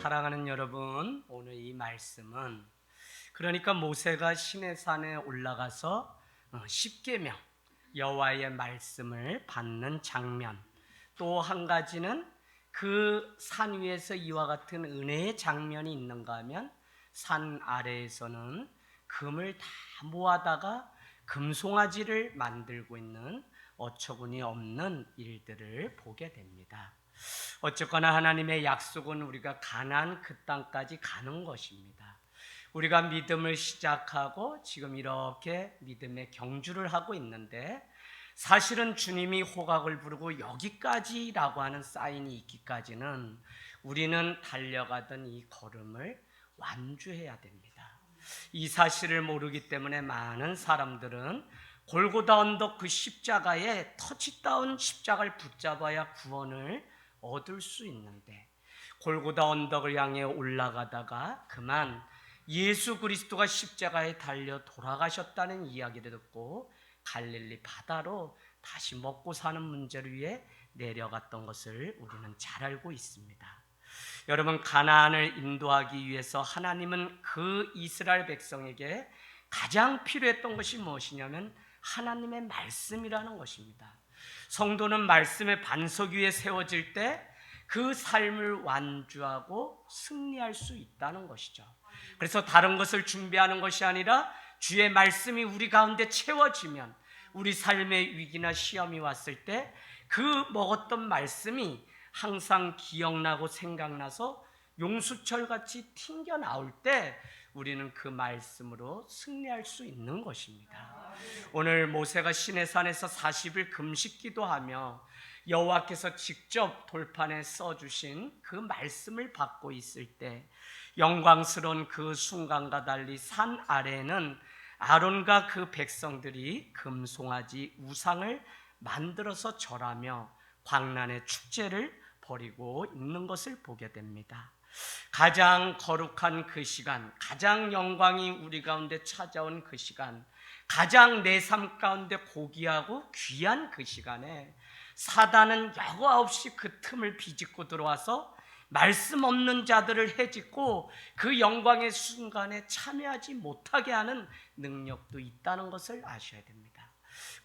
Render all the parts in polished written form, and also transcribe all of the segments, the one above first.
사랑하는 여러분, 오늘 이 말씀은 그러니까 모세가 시내산에 올라가서 십계명 여호와의 말씀을 받는 장면, 또 한 가지는 그 산 위에서 이와 같은 은혜의 장면이 있는가 하면 산 아래에서는 금을 다 모아다가 금송아지를 만들고 있는 어처구니 없는 일들을 보게 됩니다. 어쨌거나 하나님의 약속은 우리가 가나안 그 땅까지 가는 것입니다. 우리가 믿음을 시작하고 지금 이렇게 믿음의 경주를 하고 있는데, 사실은 주님이 호각을 부르고 여기까지라고 하는 사인이 있기까지는 우리는 달려가던 이 걸음을 완주해야 됩니다. 이 사실을 모르기 때문에 많은 사람들은 골고다 언덕 그 십자가에 터치다운 십자가를 붙잡아야 구원을 얻을 수 있는데, 골고다 언덕을 향해 올라가다가 그만 예수 그리스도가 십자가에 달려 돌아가셨다는 이야기를 듣고 갈릴리 바다로 다시 먹고 사는 문제를 위해 내려갔던 것을 우리는 잘 알고 있습니다. 여러분, 가나안을 인도하기 위해서 하나님은 그 이스라엘 백성에게 가장 필요했던 것이 무엇이냐면 하나님의 말씀이라는 것입니다. 성도는 말씀의 반석 위에 세워질 때 그 삶을 완주하고 승리할 수 있다는 것이죠. 그래서 다른 것을 준비하는 것이 아니라 주의 말씀이 우리 가운데 채워지면 우리 삶의 위기나 시험이 왔을 때 그 먹었던 말씀이 항상 기억나고 생각나서 용수철같이 튕겨나올 때 우리는 그 말씀으로 승리할 수 있는 것입니다. 오늘 모세가 시내산에서 40일 금식 기도하며 여호와께서 직접 돌판에 써주신 그 말씀을 받고 있을 때 영광스러운 그 순간과 달리 산 아래에는 아론과 그 백성들이 금송아지 우상을 만들어서 절하며 광란의 축제를 벌이고 있는 것을 보게 됩니다. 가장 거룩한 그 시간, 가장 영광이 우리 가운데 찾아온 그 시간, 가장 내 삶 가운데 고귀하고 귀한 그 시간에 사단은 여과 없이 그 틈을 비집고 들어와서 말씀 없는 자들을 해짓고 그 영광의 순간에 참여하지 못하게 하는 능력도 있다는 것을 아셔야 됩니다.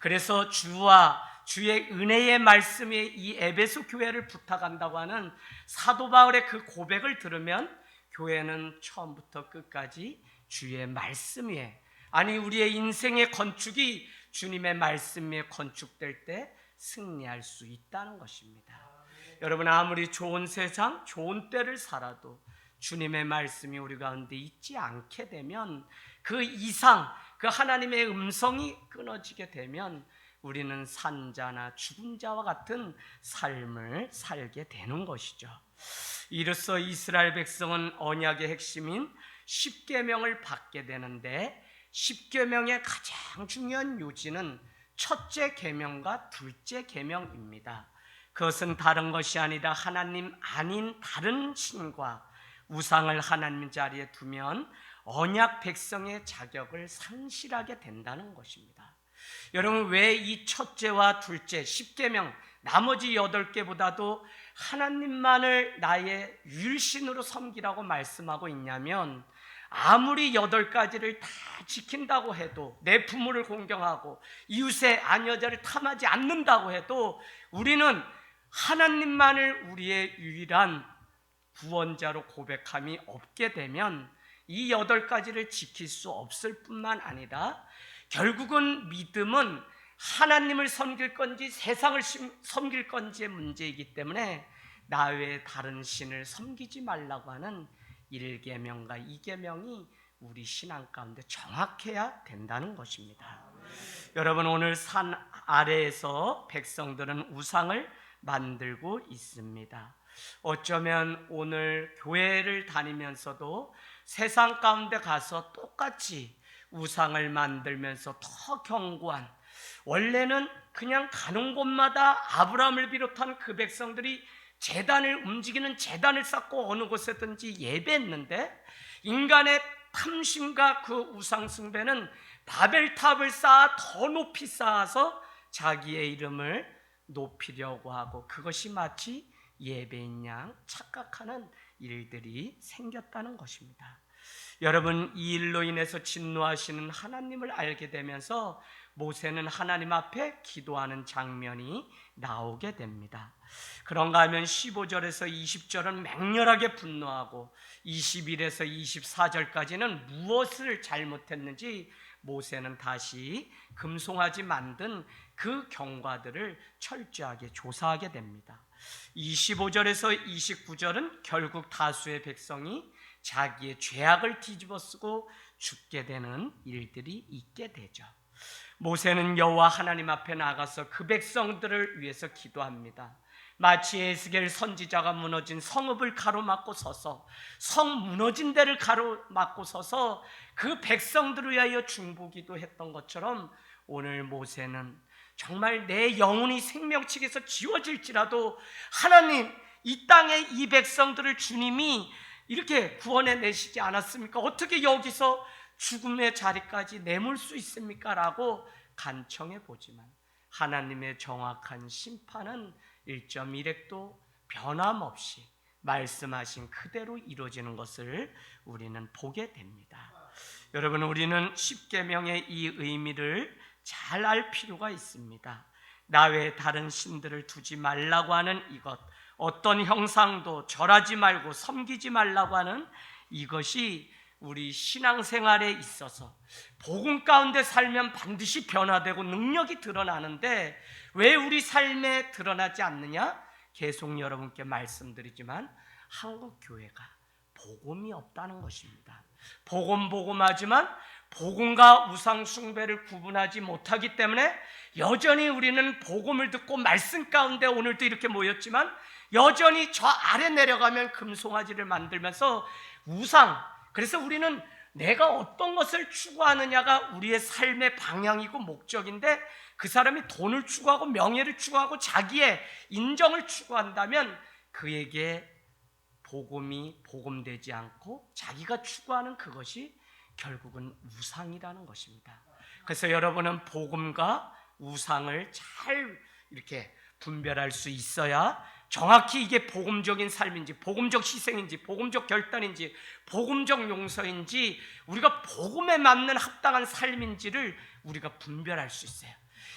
그래서 주와 주의 은혜의 말씀에 이 에베소 교회를 부탁한다고 하는 사도 바울의 그 고백을 들으면 교회는 처음부터 끝까지 주의 말씀 위에, 아니 우리의 인생의 건축이 주님의 말씀 위에 건축될 때 승리할 수 있다는 것입니다. 여러분, 아무리 좋은 세상, 좋은 때를 살아도 주님의 말씀이 우리 가운데 있지 않게 되면, 그 이상, 그 하나님의 음성이 끊어지게 되면 우리는 산자나 죽은 자와 같은 삶을 살게 되는 것이죠. 이로써 이스라엘 백성은 언약의 핵심인 십계명을 받게 되는데, 십계명의 가장 중요한 요지는 첫째 계명과 둘째 계명입니다. 그것은 다른 것이 아니라 하나님 아닌 다른 신과 우상을 하나님 자리에 두면 언약 백성의 자격을 상실하게 된다는 것입니다. 여러분, 왜 이 첫째와 둘째 십계명, 나머지 8개보다도 하나님만을 나의 유일신으로 섬기라고 말씀하고 있냐면, 아무리 8가지를 다 지킨다고 해도, 내 부모를 공경하고 이웃의 아녀자를 탐하지 않는다고 해도 우리는 하나님만을 우리의 유일한 구원자로 고백함이 없게 되면 이 8가지를 지킬 수 없을 뿐만 아니라 결국은 믿음은 하나님을 섬길 건지 세상을 섬길 건지의 문제이기 때문에 나 외에 다른 신을 섬기지 말라고 하는 1계명과 2계명이 우리 신앙 가운데 정확해야 된다는 것입니다. 여러분, 오늘 산 아래에서 백성들은 우상을 만들고 있습니다. 어쩌면 오늘 교회를 다니면서도 세상 가운데 가서 똑같이 우상을 만들면서 더 견고한, 원래는 그냥 가는 곳마다 아브라함을 비롯한 그 백성들이 제단을 움직이는 제단을 쌓고 어느 곳에든지 예배했는데, 인간의 탐심과 그 우상 숭배는 바벨탑을 쌓아 더 높이 쌓아서 자기의 이름을 높이려고 하고, 그것이 마치 예배인 양 착각하는 일들이 생겼다는 것입니다. 여러분, 이 일로 인해서 진노하시는 하나님을 알게 되면서 모세는 하나님 앞에 기도하는 장면이 나오게 됩니다. 그런가 하면 15절에서 20절은 맹렬하게 분노하고 21에서 24절까지는 무엇을 잘못했는지 모세는 다시 금송아지 만든 그 경과들을 철저하게 조사하게 됩니다. 25절에서 29절은 결국 다수의 백성이 자기의 죄악을 뒤집어쓰고 죽게 되는 일들이 있게 되죠. 모세는 여호와 하나님 앞에 나가서 그 백성들을 위해서 기도합니다. 마치 에스겔 선지자가 무너진 성읍을 가로막고 서서 성 무너진 데를 가로막고 서서 그 백성들을 위하여 중보기도 했던 것처럼 오늘 모세는 정말 내 영혼이 생명책에서 지워질지라도 하나님, 이 땅의 이 백성들을 주님이 이렇게 구원해 내시지 않았습니까? 어떻게 여기서 죽음의 자리까지 내몰 수 있습니까? 라고 간청해 보지만 하나님의 정확한 심판은 1.1획도 변함없이 말씀하신 그대로 이루어지는 것을 우리는 보게 됩니다. 여러분, 우리는 십계명의 이 의미를 잘 알 필요가 있습니다. 나 외에 다른 신들을 두지 말라고 하는 이것, 어떤 형상도 절하지 말고 섬기지 말라고 하는 이것이 우리 신앙생활에 있어서 복음 가운데 살면 반드시 변화되고 능력이 드러나는데 왜 우리 삶에 드러나지 않느냐? 계속 여러분께 말씀드리지만 한국 교회가 복음이 없다는 것입니다. 복음하지만 복음과 우상 숭배를 구분하지 못하기 때문에 여전히 우리는 복음을 듣고 말씀 가운데 오늘도 이렇게 모였지만 여전히 저 아래 내려가면 금송아지를 만들면서 우상, 그래서 우리는 내가 어떤 것을 추구하느냐가 우리의 삶의 방향이고 목적인데 그 사람이 돈을 추구하고 명예를 추구하고 자기의 인정을 추구한다면 그에게 복음이 복음되지 않고 자기가 추구하는 그것이 결국은 우상이라는 것입니다. 그래서 여러분은 복음과 우상을 잘 이렇게 분별할 수 있어야 정확히 이게 복음적인 삶인지, 복음적 희생인지, 복음적 결단인지, 복음적 용서인지, 우리가 복음에 맞는 합당한 삶인지를 우리가 분별할 수 있어요.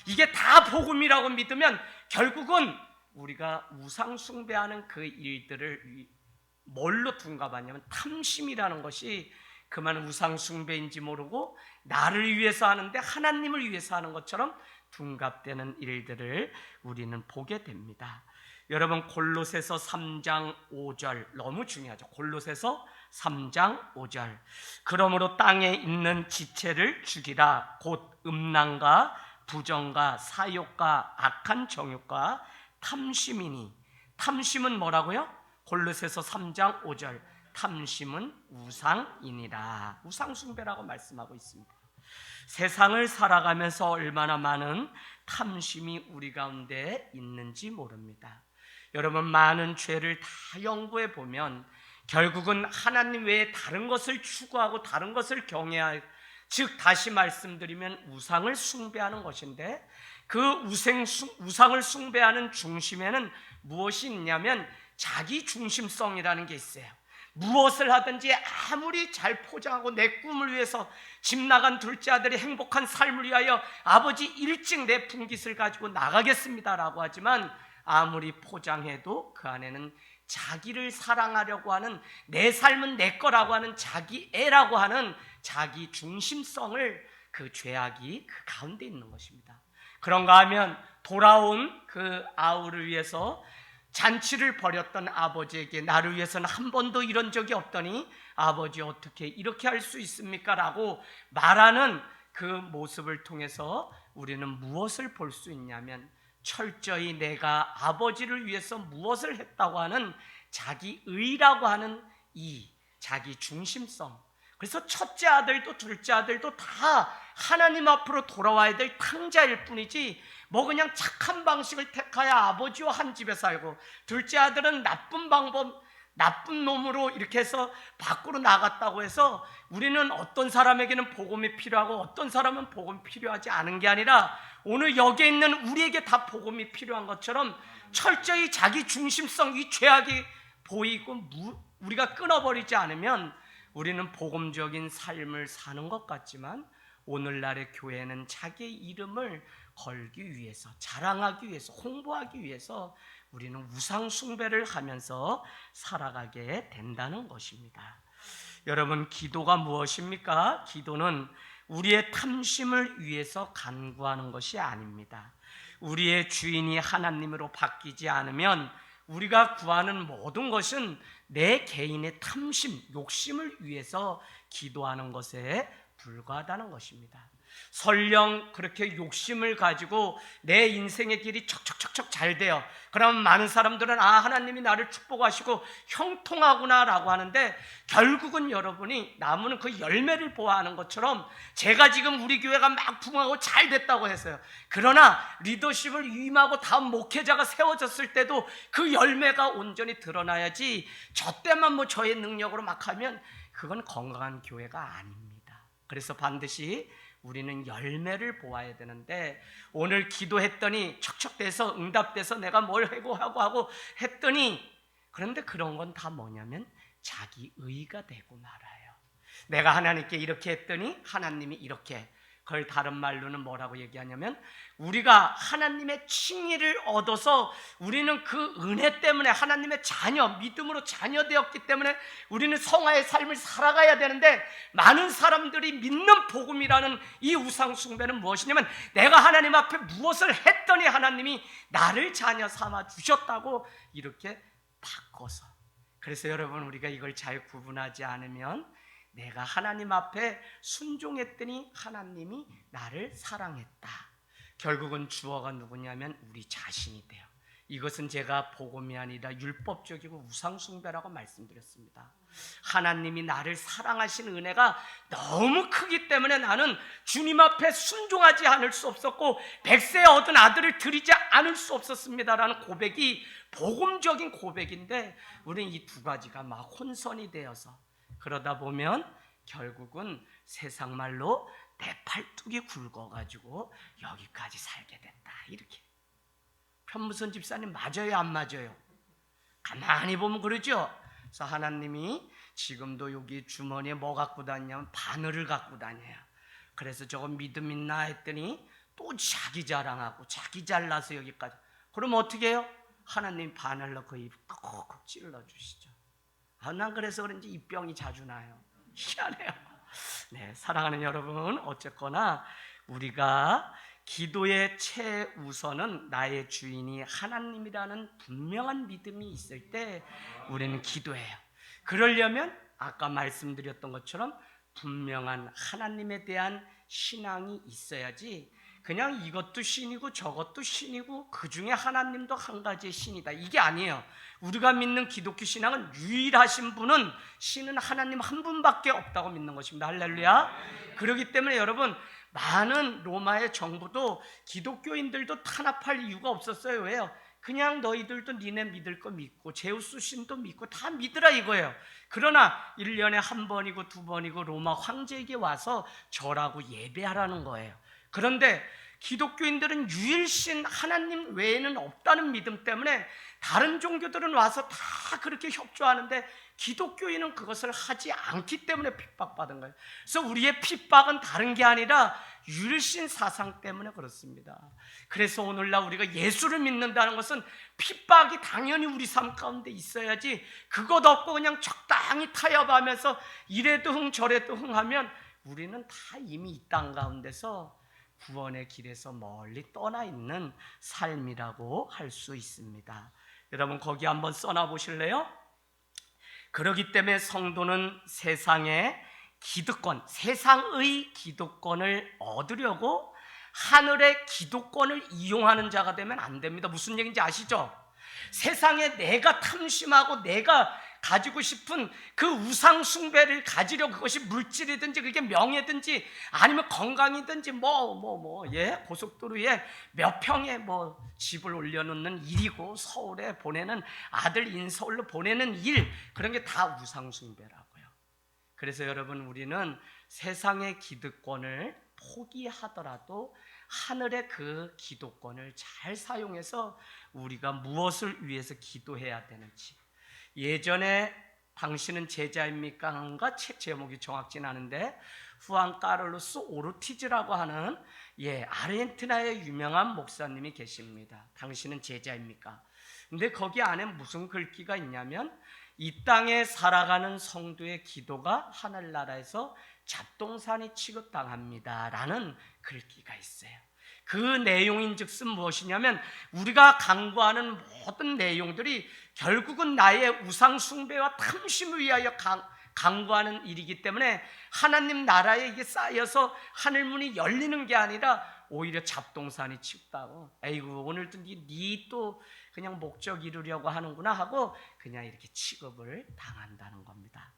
이게 다 복음이라고 믿으면 결국은 우리가 우상 숭배하는 그 일들을 뭘로 둔갑하냐면 탐심이라는 것이 그만 우상 숭배인지 모르고 나를 위해서 하는데 하나님을 위해서 하는 것처럼 둔갑되는 일들을 우리는 보게 됩니다. 여러분, 골로새서 3장 5절 너무 중요하죠. 골로새서 3장 5절 그러므로 땅에 있는 지체를 죽이라. 곧 음란과 부정과 사욕과 악한 정욕과 탐심이니. 탐심은 뭐라고요? 골로새서 3장 5절 탐심은 우상이니라. 우상숭배라고 말씀하고 있습니다. 세상을 살아가면서 얼마나 많은 탐심이 우리 가운데 있는지 모릅니다. 여러분, 많은 죄를 다 연구해 보면 결국은 하나님 외에 다른 것을 추구하고 다른 것을 경외할, 즉 다시 말씀드리면 우상을 숭배하는 것인데 그 우상을 숭배하는 중심에는 무엇이 있냐면 자기 중심성이라는 게 있어요. 무엇을 하든지 아무리 잘 포장하고 내 꿈을 위해서 집 나간 둘째 아들이 행복한 삶을 위하여 아버지 일찍 내 분깃을 가지고 나가겠습니다라고 하지만 아무리 포장해도 그 안에는 자기를 사랑하려고 하는, 내 삶은 내 거라고 하는 자기애라고 하는 자기 중심성을, 그 죄악이 그 가운데 있는 것입니다. 그런가 하면 돌아온 그 아우를 위해서 잔치를 벌였던 아버지에게 나를 위해서는 한 번도 이런 적이 없더니 아버지 어떻게 이렇게 할 수 있습니까? 라고 말하는 그 모습을 통해서 우리는 무엇을 볼 수 있냐면 철저히 내가 아버지를 위해서 무엇을 했다고 하는 자기의라고 하는 이 자기 중심성. 그래서 첫째 아들도 둘째 아들도 다 하나님 앞으로 돌아와야 될 탕자일 뿐이지 뭐 그냥 착한 방식을 택하여 아버지와 한 집에 살고 둘째 아들은 나쁜 방법, 나쁜 놈으로 이렇게 해서 밖으로 나갔다고 해서 우리는 어떤 사람에게는 복음이 필요하고 어떤 사람은 복음이 필요하지 않은 게 아니라 오늘 여기에 있는 우리에게 다 복음이 필요한 것처럼 철저히 자기 중심성, 이 죄악이 보이고 우리가 끊어버리지 않으면 우리는 복음적인 삶을 사는 것 같지만 오늘날의 교회는 자기의 이름을 걸기 위해서, 자랑하기 위해서, 홍보하기 위해서 우리는 우상 숭배를 하면서 살아가게 된다는 것입니다. 여러분, 기도가 무엇입니까? 기도는 우리의 탐심을 위해서 간구하는 것이 아닙니다. 우리의 주인이 하나님으로 바뀌지 않으면 우리가 구하는 모든 것은 내 개인의 탐심, 욕심을 위해서 기도하는 것에 불과하다는 것입니다. 설령 그렇게 욕심을 가지고 내 인생의 길이 척척척척 잘 돼요. 그러면 많은 사람들은 하나님이 나를 축복하시고 형통하구나 라고 하는데, 결국은 여러분이 나무는 그 열매를 보아하는 것처럼 제가 지금 우리 교회가 막 부흥하고 잘 됐다고 했어요. 그러나 리더십을 위임하고 다음 목회자가 세워졌을 때도 그 열매가 온전히 드러나야지, 저 때만 뭐 저의 능력으로 막 하면 그건 건강한 교회가 아닙니다. 그래서 반드시 우리는 열매를 보아야 되는데, 오늘 기도했더니 척척돼서 응답돼서 내가 뭘 하고 했더니, 그런데 그런 건 다 뭐냐면 자기 의가 되고 말아요. 내가 하나님께 이렇게 했더니 하나님이 이렇게, 그걸 다른 말로는 뭐라고 얘기하냐면, 우리가 하나님의 칭의를 얻어서 우리는 그 은혜 때문에 하나님의 자녀, 믿음으로 자녀되었기 때문에 우리는 성화의 삶을 살아가야 되는데, 많은 사람들이 믿는 복음이라는 이 우상 숭배는 무엇이냐면, 내가 하나님 앞에 무엇을 했더니 하나님이 나를 자녀 삼아 주셨다고 이렇게 바꿔서. 그래서 여러분, 우리가 이걸 잘 구분하지 않으면 내가 하나님 앞에 순종했더니 하나님이 나를 사랑했다, 결국은 주어가 누구냐면 우리 자신이 돼요. 이것은 제가 복음이 아니라 율법적이고 우상숭배라고 말씀드렸습니다. 하나님이 나를 사랑하신 은혜가 너무 크기 때문에 나는 주님 앞에 순종하지 않을 수 없었고 100세에 얻은 아들을 드리지 않을 수 없었습니다라는 고백이 복음적인 고백인데, 우리는 이 두 가지가 막 혼선이 되어서 그러다 보면 결국은 세상 말로 내 팔뚝이 굵어가지고 여기까지 살게 됐다, 이렇게. 편무선 집사님 맞아요, 안 맞아요? 가만히 보면 그러죠. 그래서 하나님이 지금도 여기 주머니에 뭐 갖고 다니냐면 바늘을 갖고 다녀요. 그래서 저거 믿음 있나 했더니 또 자기 자랑하고 자기 잘나서 여기까지. 그럼 어떻게 해요? 하나님 바늘로 그 입 콕콕 찔러 주시죠. 난 그래서 그런지 이 병이 자주 나요. 희한해요. 네, 사랑하는 여러분, 어쨌거나 우리가 기도의 최우선은 나의 주인이 하나님이라는 분명한 믿음이 있을 때 우리는 기도해요. 그러려면 아까 말씀드렸던 것처럼 분명한 하나님에 대한 신앙이 있어야지, 그냥 이것도 신이고 저것도 신이고 그 중에 하나님도 한 가지의 신이다, 이게 아니에요. 우리가 믿는 기독교 신앙은 유일하신 분은, 신은 하나님 한 분밖에 없다고 믿는 것입니다. 할렐루야. 그렇기 때문에 여러분, 많은 로마의 정부도 기독교인들도 탄압할 이유가 없었어요. 왜요? 그냥 너희들도 니네 믿을 거 믿고 제우스 신도 믿고 다 믿으라 이거예요. 그러나 1년에 한 번이고 두 번이고 로마 황제에게 와서 절하고 예배하라는 거예요. 그런데 기독교인들은 유일신 하나님 외에는 없다는 믿음 때문에 다른 종교들은 와서 다 그렇게 협조하는데 기독교인은 그것을 하지 않기 때문에 핍박받은 거예요. 그래서 우리의 핍박은 다른 게 아니라 유일신 사상 때문에 그렇습니다. 그래서 오늘날 우리가 예수를 믿는다는 것은 핍박이 당연히 우리 삶 가운데 있어야지, 그것 없고 그냥 적당히 타협하면서 이래도 흥 저래도 흥 하면 우리는 다 이미 이 땅 가운데서 구원의 길에서 멀리 떠나 있는 삶이라고 할 수 있습니다. 여러분, 거기 한번 써놔 보실래요? 그렇기 때문에 성도는 세상의 기득권, 세상의 기득권을 얻으려고 하늘의 기득권을 이용하는 자가 되면 안 됩니다. 무슨 얘기인지 아시죠? 세상에 내가 탐심하고 내가 가지고 싶은 그 우상 숭배를 가지려고, 그것이 물질이든지 그게 명예든지 아니면 건강이든지 고속도로에 몇 평에 집을 올려놓는 일이고, 서울에 보내는 아들 인서울로 보내는 일, 그런 게 다 우상 숭배라고요. 그래서 여러분, 우리는 세상의 기득권을 포기하더라도 하늘의 그 기도권을 잘 사용해서 우리가 무엇을 위해서 기도해야 되는지. 예전에 당신은 제자입니까? 한가 책 제목이 정확진 않은데, 후안 카를로스 오르티즈라고 하는 아르헨티나의 유명한 목사님이 계십니다. 당신은 제자입니까? 근데 거기 안에 무슨 글귀가 있냐면, 이 땅에 살아가는 성도의 기도가 하늘나라에서 잡동사니 취급당합니다 라는 글귀가 있어요. 그 내용인즉슨 무엇이냐면, 우리가 강구하는 모든 내용들이 결국은 나의 우상 숭배와 탐심을 위하여 강구하는 일이기 때문에 하나님 나라에 이게 쌓여서 하늘문이 열리는 게 아니라 오히려 잡동사니 취급하고, 에이구 오늘도 니 또 그냥 목적 이루려고 하는구나 하고 그냥 이렇게 취급을 당한다는 겁니다.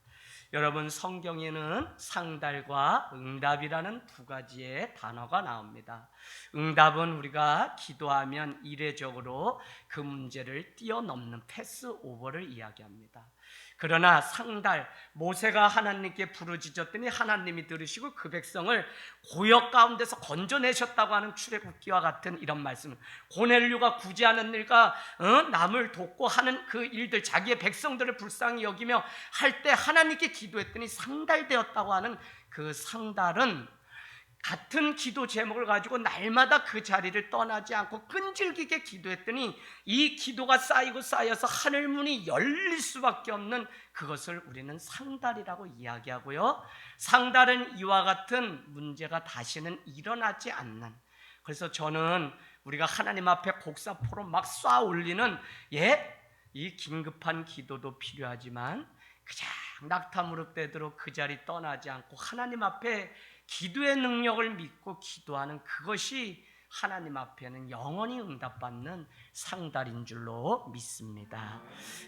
여러분, 성경에는 상달과 응답이라는 두 가지의 단어가 나옵니다. 응답은 우리가 기도하면 이례적으로 그 문제를 뛰어넘는 패스오버를 이야기합니다. 그러나 상달, 모세가 하나님께 부르짖었더니 하나님이 들으시고 그 백성을 고역 가운데서 건져내셨다고 하는 출애굽기와 같은 이런 말씀은, 고넬류가 굳이 하는 일과 남을 돕고 하는 그 일들, 자기의 백성들을 불쌍히 여기며 할 때 하나님께 기도했더니 상달되었다고 하는 그 상달은 같은 기도 제목을 가지고 날마다 그 자리를 떠나지 않고 끈질기게 기도했더니 이 기도가 쌓이고 쌓여서 하늘문이 열릴 수밖에 없는 그것을 우리는 상달이라고 이야기하고요. 상달은 이와 같은 문제가 다시는 일어나지 않는, 그래서 저는 우리가 하나님 앞에 곡사포로 막 쏴 올리는 이 긴급한 기도도 필요하지만, 그냥 낙타 무릎 되도록 그 자리 떠나지 않고 하나님 앞에 기도의 능력을 믿고 기도하는 그것이 하나님 앞에는 영원히 응답받는 상달인 줄로 믿습니다.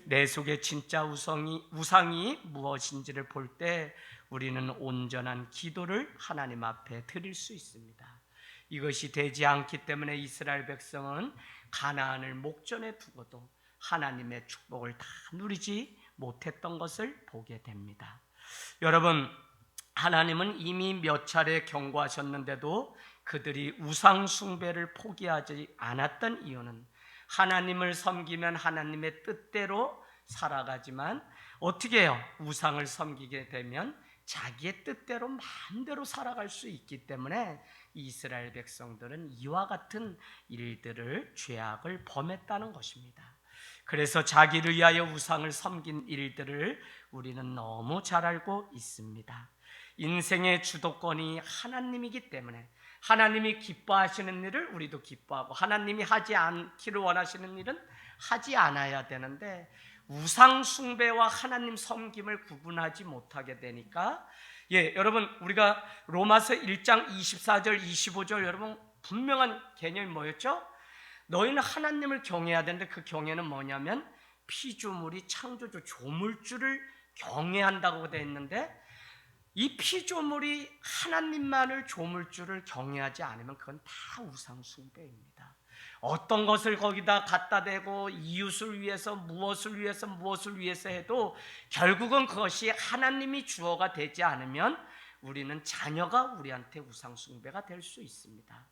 내 속에 진짜 우상이 무엇인지를 볼 때 우리는 온전한 기도를 하나님 앞에 드릴 수 있습니다. 이것이 되지 않기 때문에 이스라엘 백성은 가나안을 목전에 두고도 하나님의 축복을 다 누리지 못했던 것을 보게 됩니다. 여러분, 하나님은 이미 몇 차례 경고하셨는데도 그들이 우상 숭배를 포기하지 않았던 이유는, 하나님을 섬기면 하나님의 뜻대로 살아가지만 어떻게 해요? 우상을 섬기게 되면 자기의 뜻대로 마음대로 살아갈 수 있기 때문에 이스라엘 백성들은 이와 같은 일들을, 죄악을 범했다는 것입니다. 그래서 자기를 위하여 우상을 섬긴 일들을 우리는 너무 잘 알고 있습니다. 인생의 주도권이 하나님이기 때문에 하나님이 기뻐하시는 일을 우리도 기뻐하고, 하나님이 하지 않기를 원하시는 일은 하지 않아야 되는데, 우상 숭배와 하나님 섬김을 구분하지 못하게 되니까, 여러분, 우리가 로마서 1장 24절 25절 여러분 분명한 개념이 뭐였죠? 너희는 하나님을 경외해야 되는데, 그 경외는 뭐냐면 피조물이 창조주 조물주를 경외한다고 되어 있는데, 이 피조물이 하나님만을 조물주를 경외하지 않으면 그건 다 우상 숭배입니다. 어떤 것을 거기다 갖다 대고 이웃을 위해서 무엇을 위해서 해도 결국은 그것이 하나님이 주어가 되지 않으면 우리는 자녀가 우리한테 우상 숭배가 될 수 있습니다.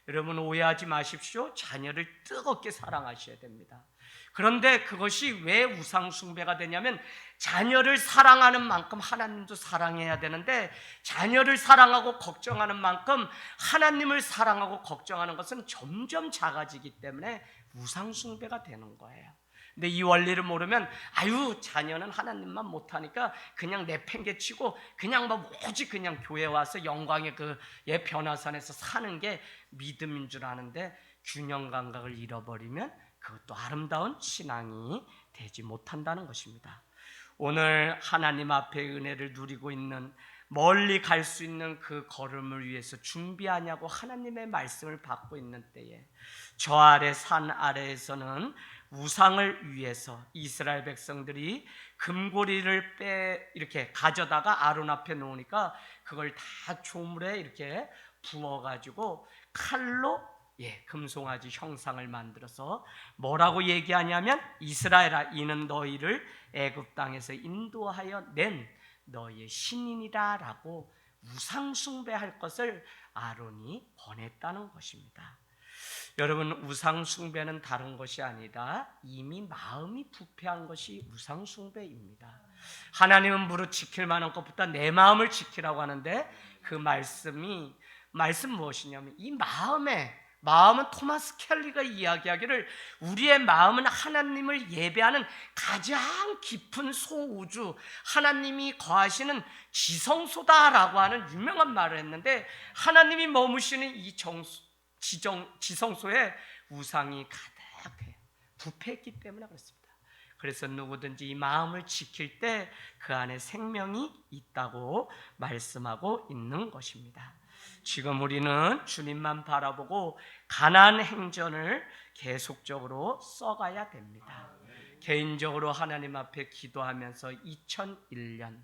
여러분, 오해하지 마십시오. 자녀를 뜨겁게 사랑하셔야 됩니다. 그런데 그것이 왜 우상 숭배가 되냐면, 자녀를 사랑하는 만큼 하나님도 사랑해야 되는데, 자녀를 사랑하고 걱정하는 만큼 하나님을 사랑하고 걱정하는 것은 점점 작아지기 때문에 우상 숭배가 되는 거예요. 근데 이 원리를 모르면, 자녀는 하나님만 못하니까 그냥 내팽개치고 그냥 오직 그냥 교회 와서 영광의 변화산에서 사는 게 믿음인 줄 아는데, 균형 감각을 잃어버리면 그것도 아름다운 신앙이 되지 못한다는 것입니다. 오늘 하나님 앞에 은혜를 누리고 있는, 멀리 갈 수 있는 그 걸음을 위해서 준비하냐고 하나님의 말씀을 받고 있는 때에, 저 아래 산 아래에서는 우상을 위해서 이스라엘 백성들이 금고리를 이렇게 가져다가 아론 앞에 놓으니까 그걸 다 조물에 이렇게 부어가지고 칼로 금송아지 형상을 만들어서 뭐라고 얘기하냐면 이스라엘아, 이는 너희를 애굽 땅에서 인도하여 낸 너희의 신인이라 라고 우상 숭배할 것을 아론이 권했다는 것입니다. 여러분, 우상 숭배는 다른 것이 아니라 이미 마음이 부패한 것이 우상 숭배입니다. 하나님은 무릇 지킬 만한 것보다 내 마음을 지키라고 하는데 그 말씀 무엇이냐면 이 마음은 토마스 켈리가 이야기하기를 우리의 마음은 하나님을 예배하는 가장 깊은 소우주, 하나님이 거하시는 지성소다라고 하는 유명한 말을 했는데, 하나님이 머무시는 이 지성소에 우상이 가득해요. 부패했기 때문에 그렇습니다. 그래서 누구든지 이 마음을 지킬 때 그 안에 생명이 있다고 말씀하고 있는 것입니다. 지금 우리는 주님만 바라보고 가나안 행전을 계속적으로 써가야 됩니다. 개인적으로 하나님 앞에 기도하면서 2001년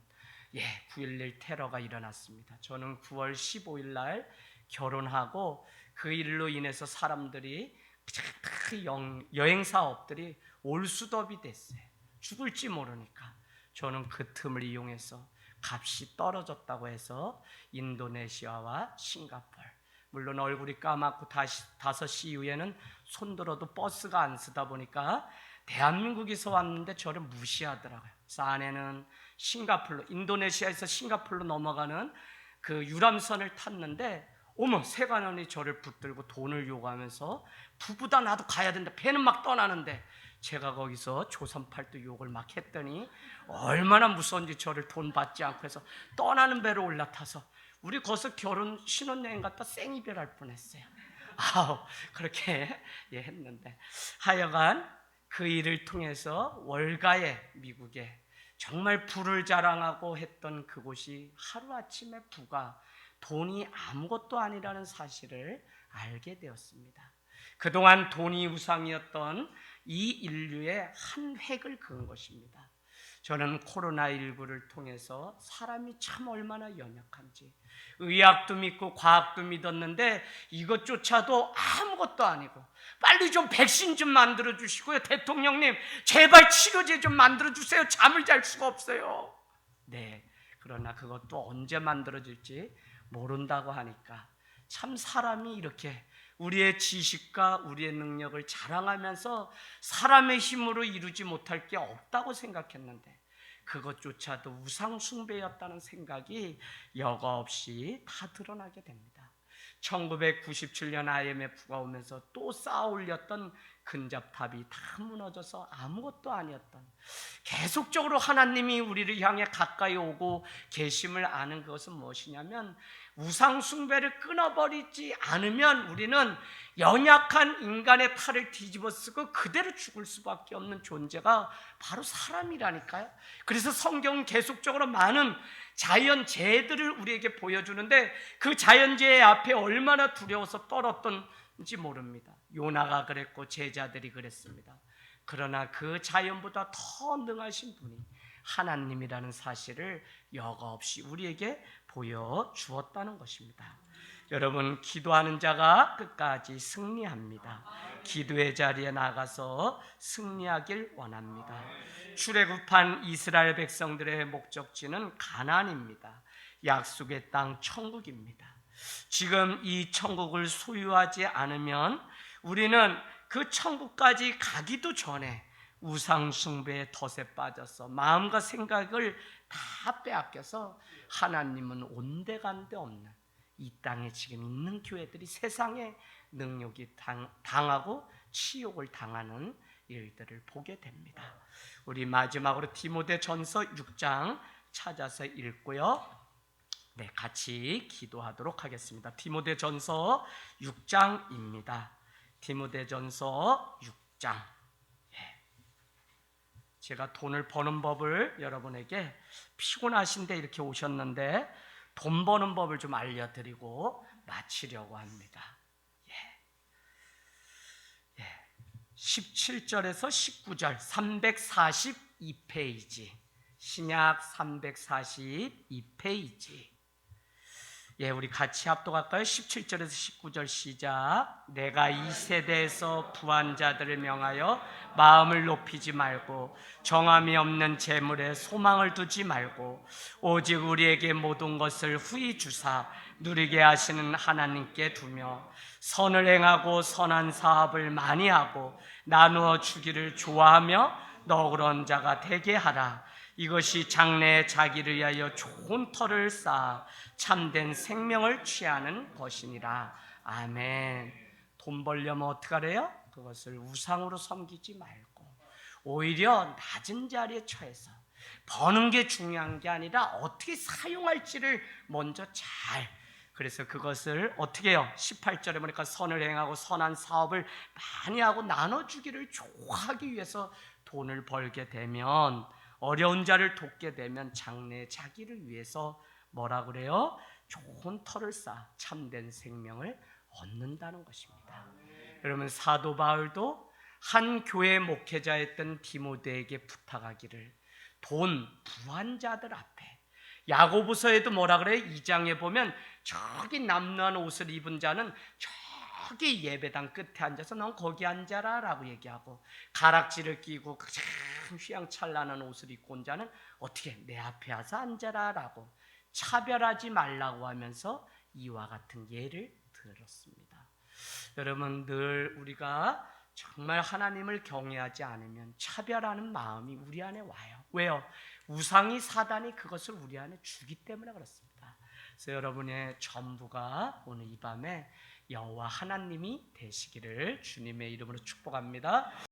9.11 테러가 일어났습니다. 저는 9월 15일 날 결혼하고 그 일로 인해서 사람들이 여행사업들이 올수덥이 됐어요. 죽을지 모르니까. 저는 그 틈을 이용해서 값이 떨어졌다고 해서 인도네시아와 싱가포르, 물론 얼굴이 까맣고 5시 이후에는 손들어도 버스가 안 쓰다 보니까 대한민국에서 왔는데 저를 무시하더라고요. 그래서 아내는 인도네시아에서 싱가포르로 넘어가는 그 유람선을 탔는데 어머, 세관원이 저를 붙들고 돈을 요구하면서 부부다 나도 가야 된다. 배는 막 떠나는데 제가 거기서 조선팔도 욕을 막 했더니 얼마나 무서운지 저를 돈 받지 않고 해서 떠나는 배로 올라타서 우리 거기서 결혼 신혼여행 갔다 생이별할 뻔했어요. 그렇게 했는데 하여간 그 일을 통해서 월가에 미국에 정말 부를 자랑하고 했던 그곳이 하루아침에 돈이 아무것도 아니라는 사실을 알게 되었습니다. 그동안 돈이 우상이었던 이 인류의 한 획을 그은 것입니다. 저는 코로나19를 통해서 사람이 참 얼마나 연약한지, 의학도 믿고 과학도 믿었는데 이것조차도 아무것도 아니고, 빨리 좀 백신 좀 만들어 주시고요. 대통령님, 제발 치료제 좀 만들어 주세요. 잠을 잘 수가 없어요. 그러나 그것도 언제 만들어질지 모른다고 하니까 참 사람이 이렇게 우리의 지식과 우리의 능력을 자랑하면서 사람의 힘으로 이루지 못할 게 없다고 생각했는데 그것조차도 우상 숭배였다는 생각이 여과 없이 다 드러나게 됩니다. 1997년 IMF가 오면서 또 쌓아 올렸던 근접탑이 다 무너져서 아무것도 아니었던, 계속적으로 하나님이 우리를 향해 가까이 오고 계심을 아는 그것은 무엇이냐면 우상 숭배를 끊어버리지 않으면 우리는 연약한 인간의 탈을 뒤집어 쓰고 그대로 죽을 수밖에 없는 존재가 바로 사람이라니까요. 그래서 성경은 계속적으로 많은 자연재해들을 우리에게 보여주는데 그 자연재해 앞에 얼마나 두려워서 떨었던지 모릅니다. 요나가 그랬고 제자들이 그랬습니다. 그러나 그 자연보다 더 능하신 분이 하나님이라는 사실을 여과 없이 우리에게 보여주었다는 것입니다. 여러분, 기도하는 자가 끝까지 승리합니다. 기도의 자리에 나가서 승리하길 원합니다. 출애굽한 이스라엘 백성들의 목적지는 가나안입니다. 약속의 땅 천국입니다. 지금 이 천국을 소유하지 않으면 우리는 그 천국까지 가기도 전에 우상 숭배의 덫에 빠져서 마음과 생각을 다 빼앗겨서 하나님은 온데간데 없는 이 땅에 지금 있는 교회들이 세상의 능욕이 당하고 치욕을 당하는 일들을 보게 됩니다. 우리 마지막으로 디모데전서 6장 찾아서 읽고요. 같이 기도하도록 하겠습니다. 디모데전서 6장입니다. 디모데전서 6장. 제가 돈을 버는 법을 여러분에게 피곤하신데 이렇게 오셨는데 돈 버는 법을 좀 알려드리고 마치려고 합니다. 17절에서 19절 342페이지 신약 342페이지 예, 우리 같이 합독할까요? 17절에서 19절 시작. 내가 이 세대에서 부한 자들을 명하여 마음을 높이지 말고 정함이 없는 재물에 소망을 두지 말고 오직 우리에게 모든 것을 후히 주사 누리게 하시는 하나님께 두며 선을 행하고 선한 사업을 많이 하고 나누어 주기를 좋아하며 너그러운 자가 되게 하라. 이것이 장래에 자기를 위하여 좋은 터를 쌓아 참된 생명을 취하는 것이니라. 아멘. 돈 벌려면 어떡하래요? 그것을 우상으로 섬기지 말고 오히려 낮은 자리에 처해서 버는 게 중요한 게 아니라 어떻게 사용할지를 먼저 잘, 그래서 그것을 어떻게 해요? 18절에 보니까 선을 행하고 선한 사업을 많이 하고 나눠주기를 좋아하기 위해서 돈을 벌게 되면, 어려운 자를 돕게 되면 장래에 자기를 위해서 뭐라 그래요? 좋은 터를 쌓아 참된 생명을 얻는다는 것입니다. 여러분, 사도 바울도 한 교회 목회자였던 디모데에게 부탁하기를 부한 자들 앞에, 야고보서에도 뭐라 그래요? 2장에 보면 저기 남루한 옷을 입은 자는 저기 예배당 끝에 앉아서 넌 거기 앉아라 라고 얘기하고, 가락지를 끼고 참 휘황찬란한 옷을 입고 온 자는 어떻게 내 앞에 와서 앉아라 라고 차별하지 말라고 하면서 이와 같은 예를 들었습니다. 여러분, 늘 우리가 정말 하나님을 경외하지 않으면 차별하는 마음이 우리 안에 와요. 왜요? 우상이, 사단이 그것을 우리 안에 주기 때문에 그렇습니다. 그래서 여러분의 전부가 오늘 이 밤에 여호와 하나님이 되시기를 주님의 이름으로 축복합니다.